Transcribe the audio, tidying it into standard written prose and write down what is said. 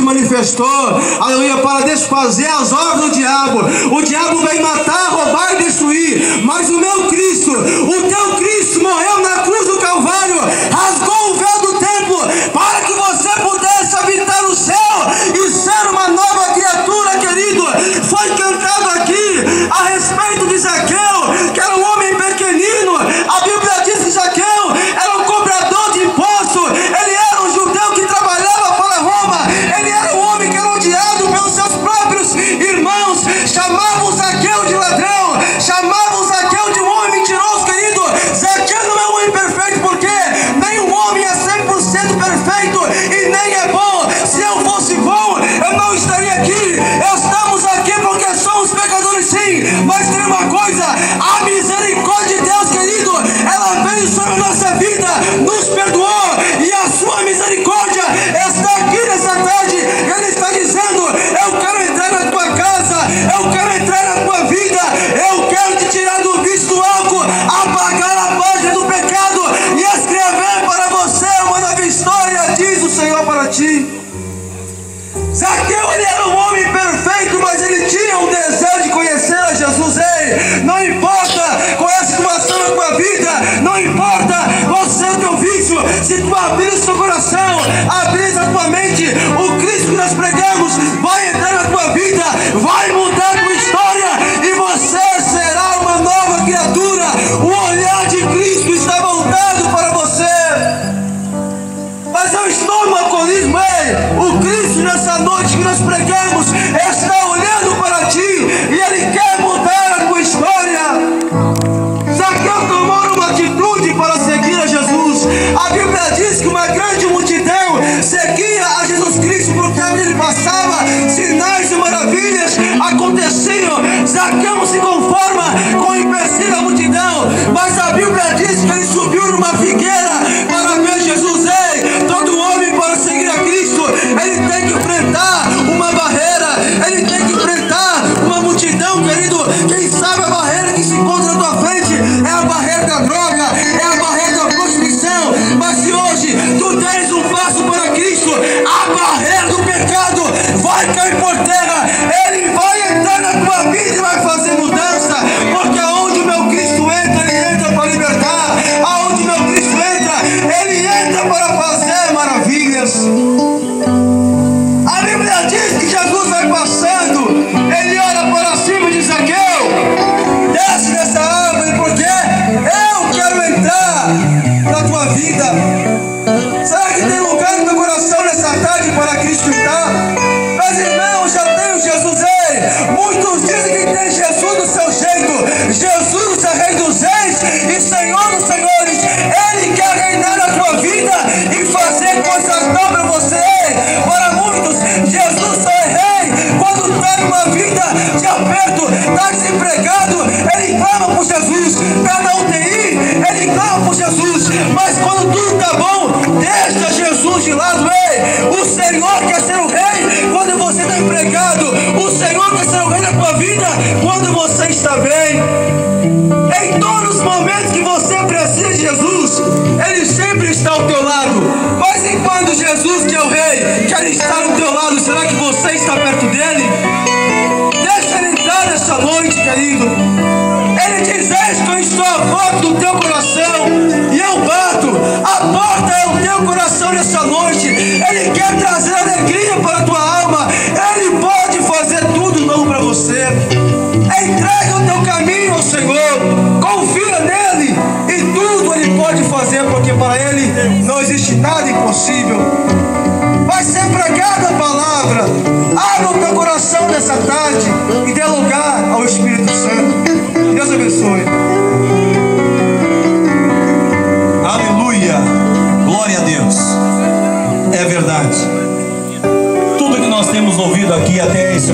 manifestou, aleluia, para desfazer as obras do diabo. O diabo vem matar, roubar e destruir, mas o meu Cristo, o teu Cristo, morreu na cruz do Calvário, rasgou o véu do templo, para que você pudesse habitar no céu e ser uma nova criatura, querido. Foi cantado aqui a respeito de Zaqueu, que era um homem pequenino. A Bíblia diz que Zaqueu era um cobrador de imposto, ele era um judeu que trabalhava para Roma, ele era um homem que era odiado pelos seus próprios irmãos. Chamavam Zaqueu de ladrão, chamavam Zaqueu de um homem mentiroso, querido. Zaqueu não é um homem perfeito, porque nenhum homem é 100% perfeito e nem é bom. Se eu fosse bom, eu não estaria aqui. Estamos aqui porque somos pecadores, sim, mas tem uma coisa: a misericórdia de Deus, querido, ela veio sobre a nossa vida, nos perdoou, e a sua misericórdia está aqui nessa tarde. Ele está dizendo: eu quero entrar na tua casa, eu quero entrar na tua vida, eu quero te tirar do vício do álcool, apagar a página do pecado e escrever para você uma nova história, diz o Senhor para ti. Zaqueu, ele era um homem perfeito, mas ele tinha um desejo de conhecer a Jesus. Ei, não importa qual é a situação da tua vida, não importa você, o teu vício, se tu abrir o seu coração, abrir a tua mente, o Cristo que nós pregamos vai entrar na tua vida, vai mudar a tua história e você será uma nova criatura. O olhar de Cristo está voltado para você. Mas eu estou no alcoolismo, ei, o Cristo nessa noite que nós pregamos está olhando para ti e Ele quer mudar a tua história. Zaqueu tomou uma atitude para seguir a Jesus. A Bíblia diz que uma grande multidão seguia a Jesus Cristo porque onde Ele passava, sinais e maravilhas aconteciam. Zaqueu não se conforma com o empecilho da multidão, mas a Bíblia diz que ele subiu numa figueira para ver Jesus. Ei, todo homem para seguir a Cristo, ele tem que enfrentar uma barreira, ele tem que enfrentar uma multidão, querido. Quem sabe a barreira que se encontra na tua frente é a barreira da droga, é a barreira da prostituição, mas se hoje tu tens um passo para Cristo, a barreira do pecado vai cair por terra, ele vai entrar na tua vida e vai fazer mudança, porque aonde o meu Cristo entra, ele entra para libertar, aonde o meu Cristo entra, ele entra para fazer maravilhas. A Bíblia diz que Jesus vai passando, ele olha para cima de Zaqueu: desce dessa árvore, porque eu quero entrar na tua vida. Será que tem lugar no teu coração nessa tarde para Cristo entrar? Meus irmãos, já tenho Jesus. Ei, muitos dizem que tem Jesus do seu jeito. Jesus é Rei dos Reis e Senhor dos Senhores. Ele quer reinar na tua vida e fazer coisas novas para você. Para muitos, Jesus só é Rei quando está numa vida de aperto, está desempregado, ele clama por Jesus. Está na UTI, ele clama por Jesus. Mas quando tudo está bom, deixa Jesus de lado. Ei, o Senhor quer ser o Rei quando você está empregado. O Senhor quer ser o Rei da tua vida quando você está bem. Em todos os momentos que você precisa de Jesus, Ele sempre está ao teu lado. Mas enquanto Jesus, que é o Rei, quer estar ao teu lado, será que você está perto dEle? Deixa Ele entrar nessa noite, querido. Ele diz: eis que eu estou à porta do teu coração e eu bato. A porta é o teu coração nessa noite. Ele quer trazer alegria para a tua alma. Ele pode fazer tudo novo para você. Entrega o teu caminho ao Senhor, confia nele e tudo Ele pode fazer, porque para Ele não existe nada impossível. Vai ser pregada a palavra. Abra o teu coração nessa tarde e dê lugar ao Espírito Santo. Deus abençoe. Aleluia, glória a Deus. É verdade, tudo que nós temos ouvido aqui até esse